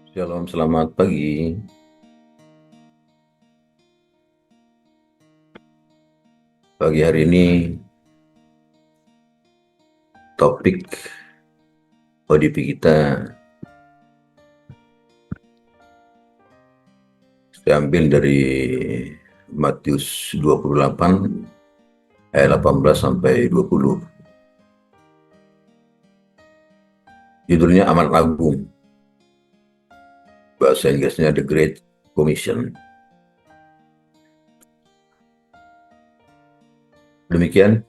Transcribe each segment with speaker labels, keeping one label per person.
Speaker 1: Shalom, selamat pagi. Pagi hari ini topik ODP kita saya ambil dari Matius 28 ayat 18 sampai 20. Judulnya Amanat Agung. Bahasa Inggrisnya The Great Commission. Demikian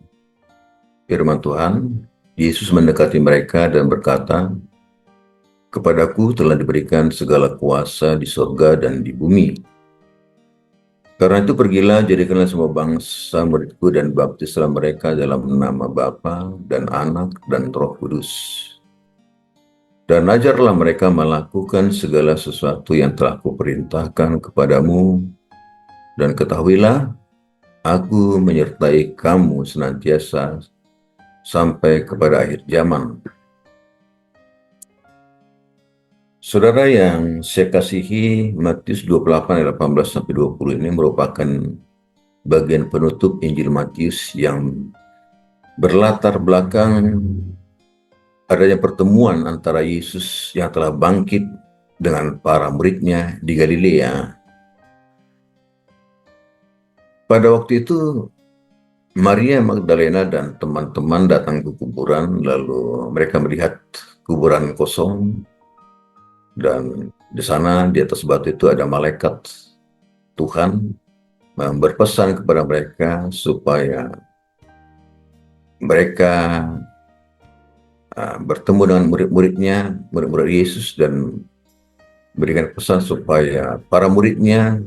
Speaker 1: firman Tuhan. Yesus mendekati mereka dan berkata, "Kepadaku telah diberikan segala kuasa di surga dan di bumi. Karena itu pergilah, jadikanlah semua bangsa muridku dan baptislah mereka dalam nama Bapa dan Anak dan Roh Kudus. Dan ajarlah mereka melakukan segala sesuatu yang telah kuperintahkan kepadamu. Dan ketahuilah, aku menyertai kamu senantiasa sampai kepada akhir zaman." Saudara yang saya kasihi, Matius 28 ayat 18 sampai 20 ini merupakan bagian penutup Injil Matius yang berlatar belakang adanya pertemuan antara Yesus yang telah bangkit dengan para muridnya di Galilea. Pada waktu itu, Maria Magdalena dan teman-teman datang ke kuburan, lalu mereka melihat kuburan kosong, dan di sana di atas batu itu ada malaikat Tuhan berpesan kepada mereka supaya mereka bertemu dengan murid-muridnya, murid-murid Yesus, dan berikan pesan supaya para muridnya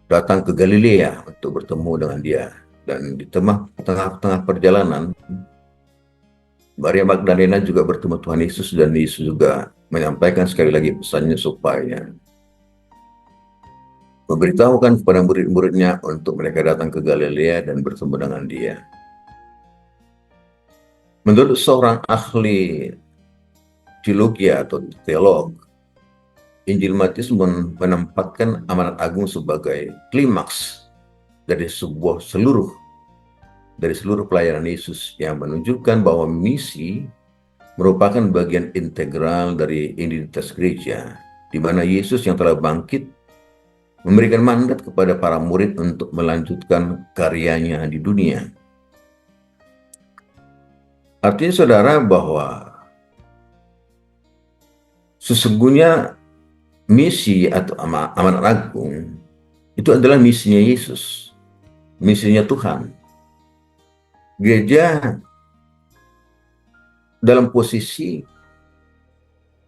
Speaker 1: datang ke Galilea untuk bertemu dengan dia. Dan di tengah-tengah perjalanan, Maria Magdalena juga bertemu Tuhan Yesus, dan Yesus juga menyampaikan sekali lagi pesannya supaya memberitahukan kepada murid-muridnya untuk mereka datang ke Galilea dan bertemu dengan dia. Menurut seorang ahli teologi atau teolog, Injil Matius menempatkan amanat agung sebagai klimaks dari seluruh pelayanan Yesus, yang menunjukkan bahwa misi merupakan bagian integral dari identitas gereja, di mana Yesus yang telah bangkit memberikan mandat kepada para murid untuk melanjutkan karyanya di dunia. Artinya, saudara, bahwa sesungguhnya misi atau amanat agung itu adalah misinya Yesus, misinya Tuhan. Gereja dalam posisi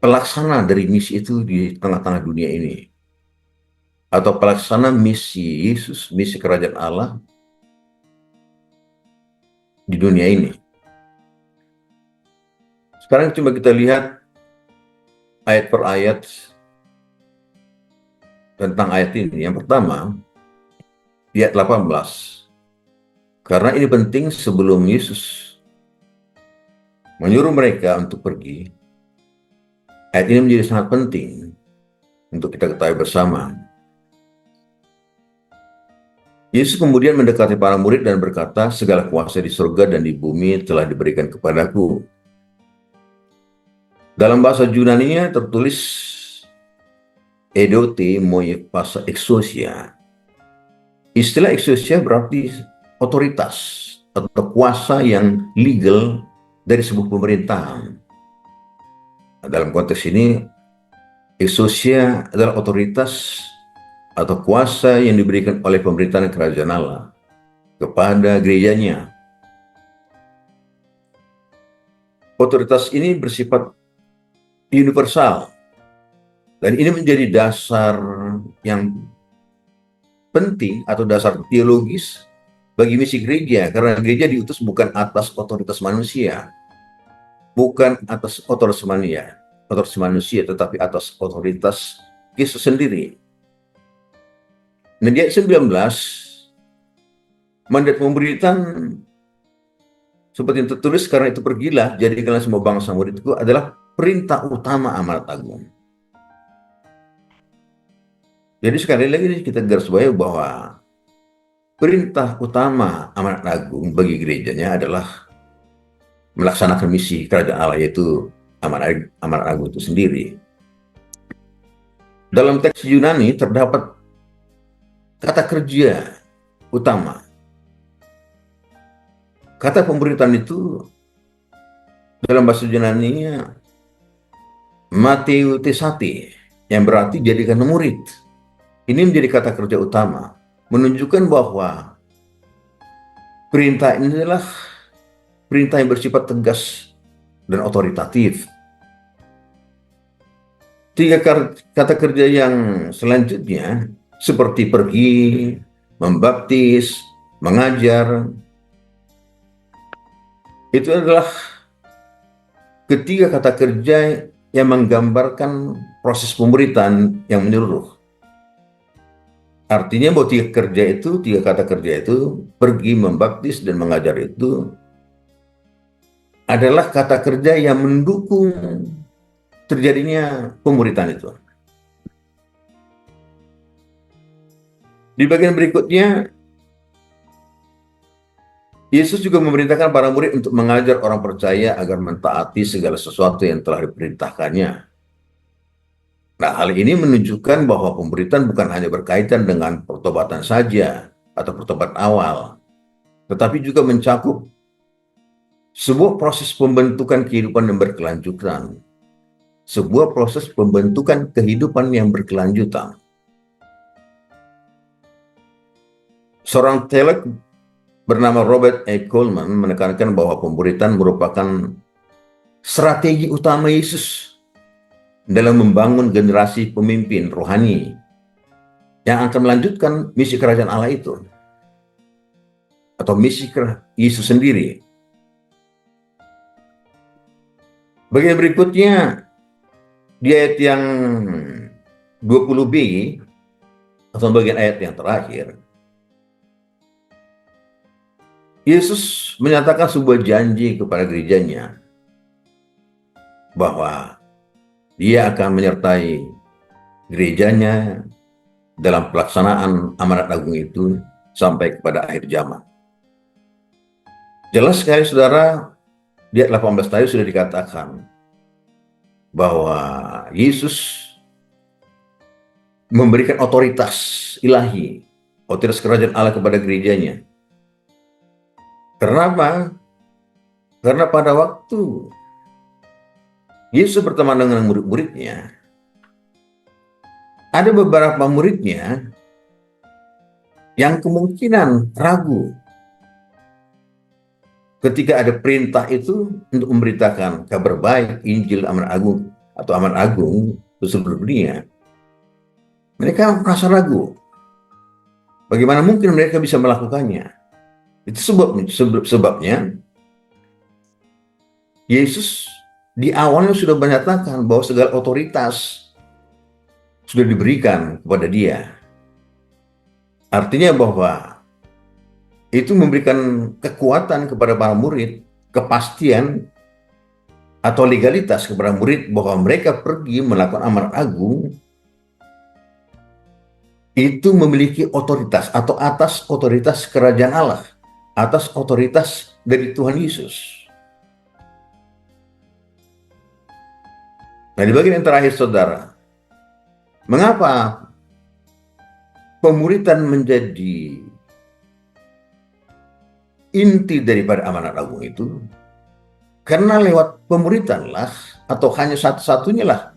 Speaker 1: pelaksana dari misi itu di tengah-tengah dunia ini, atau pelaksana misi Yesus, misi kerajaan Allah di dunia ini. Sekarang coba kita lihat ayat per ayat tentang ayat ini. Yang pertama, ayat 18. Karena ini penting, sebelum Yesus menyuruh mereka untuk pergi, ayat ini menjadi sangat penting untuk kita ketahui bersama. Yesus kemudian mendekati para murid dan berkata, "Segala kuasa di surga dan di bumi telah diberikan kepadaku." Dalam bahasa Yunani-nya tertulis edote moye pasa exousia. Istilah exousia berarti otoritas atau kuasa yang legal dari sebuah pemerintahan. Dalam konteks ini, exousia adalah otoritas atau kuasa yang diberikan oleh pemerintahan kerajaan Allah kepada gerejanya. Otoritas ini bersifat universal, dan ini menjadi dasar yang penting atau dasar teologis bagi misi gereja, karena gereja diutus bukan atas otoritas manusia, bukan atas otoritas manusia, tetapi atas otoritas Yesus sendiri. Nah, di ayat 19, mandat pemberitaan seperti yang tertulis, karena itu pergilah, jadikanlah semua bangsa muridku, adalah perintah utama amanat agung. Jadi sekali lagi kita garis bawahi bahwa perintah utama amanat agung bagi gerejanya adalah melaksanakan misi kerajaan Allah, yaitu amanat agung itu sendiri. Dalam teks Yunani terdapat kata kerja utama. Kata pemberitaan itu dalam bahasa Yunani Mateu Tesate, yang berarti jadikan murid. Ini menjadi kata kerja utama, menunjukkan bahwa perintah ini adalah perintah yang bersifat tegas dan otoritatif. Tiga kata kerja yang selanjutnya seperti pergi, membaptis, mengajar, itu adalah ketiga kata kerja yang menggambarkan proses pemberitaan yang menyeluruh. Artinya bahwa tiga kata kerja itu, pergi, membaptis, dan mengajar itu adalah kata kerja yang mendukung terjadinya pemberitaan itu. Di bagian berikutnya, Yesus juga memerintahkan para murid untuk mengajar orang percaya agar mentaati segala sesuatu yang telah diperintahkannya. Nah, hal ini menunjukkan bahwa pemberitaan bukan hanya berkaitan dengan pertobatan saja atau pertobatan awal, tetapi juga mencakup sebuah proses pembentukan kehidupan yang berkelanjutan. Sebuah proses pembentukan kehidupan yang berkelanjutan. Seorang teolog bernama Robert A. Coleman menekankan bahwa pemberitaan merupakan strategi utama Yesus dalam membangun generasi pemimpin rohani yang akan melanjutkan misi kerajaan Allah itu, atau misi Yesus sendiri. Bagian berikutnya, di ayat yang 20b, atau bagian ayat yang terakhir, Yesus menyatakan sebuah janji kepada gerejanya bahwa Dia akan menyertai gerejanya dalam pelaksanaan amanat agung itu sampai kepada akhir zaman. Jelas sekali saudara, di ayat 18 tadi sudah dikatakan bahwa Yesus memberikan otoritas ilahi, otoritas kerajaan Allah kepada gerejanya. Kenapa? Karena pada waktu Yesus berteman dengan murid-muridnya, ada beberapa muridnya yang kemungkinan ragu ketika ada perintah itu untuk memberitakan kabar baik, Injil, amanat agung, atau amanat agung ke seluruh dunia. Mereka merasa ragu. Bagaimana mungkin mereka bisa melakukannya? Itu sebabnya Yesus di awalnya sudah menyatakan bahwa segala otoritas sudah diberikan kepada Dia. Artinya bahwa itu memberikan kekuatan kepada para murid, kepastian atau legalitas kepada murid bahwa mereka pergi melakukan amanat agung itu memiliki otoritas atau atas otoritas kerajaan Allah, atas otoritas dari Tuhan Yesus. Nah, di bagian yang terakhir saudara, mengapa pemuritan menjadi inti daripada amanat agung itu? Karena lewat pemuritanlah, atau hanya satu-satunya lah,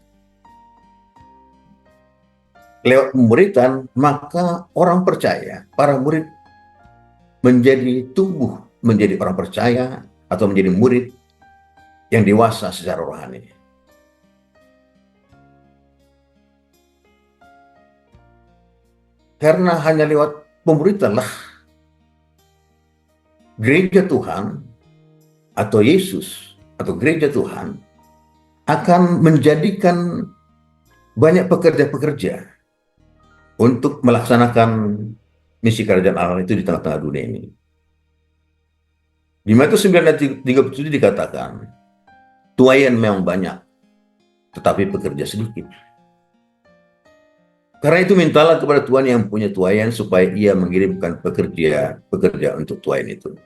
Speaker 1: lewat pemuritan, maka orang percaya, para murid menjadi tumbuh menjadi orang percaya atau menjadi murid yang dewasa secara rohani. Karena hanya lewat pemberitaan gereja Tuhan atau Yesus atau gereja Tuhan akan menjadikan banyak pekerja-pekerja untuk melaksanakan misi kerajaan Allah itu di tengah-tengah dunia ini. Di Matius 9 ayat 37 dikatakan, tuaian memang banyak, tetapi pekerja sedikit. Karena itu mintalah kepada Tuhan yang punya tuayan supaya ia mengirimkan pekerja untuk tuayan itu.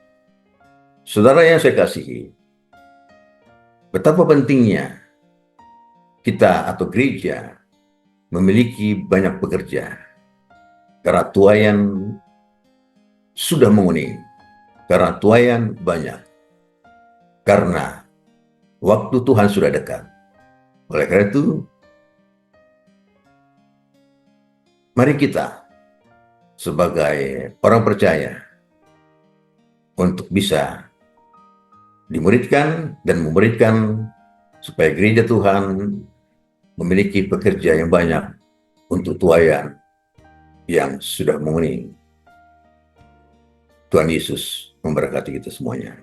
Speaker 1: Saudara yang saya kasihi, betapa pentingnya kita atau gereja memiliki banyak pekerja. Karena tuayan sudah menguning, karena tuayan banyak, karena waktu Tuhan sudah dekat. Oleh karena itu, mari kita sebagai orang percaya untuk bisa dimuridkan dan memuridkan supaya gereja Tuhan memiliki pekerja yang banyak untuk tuayan yang sudah menguning. Tuhan Yesus memberkati kita semuanya.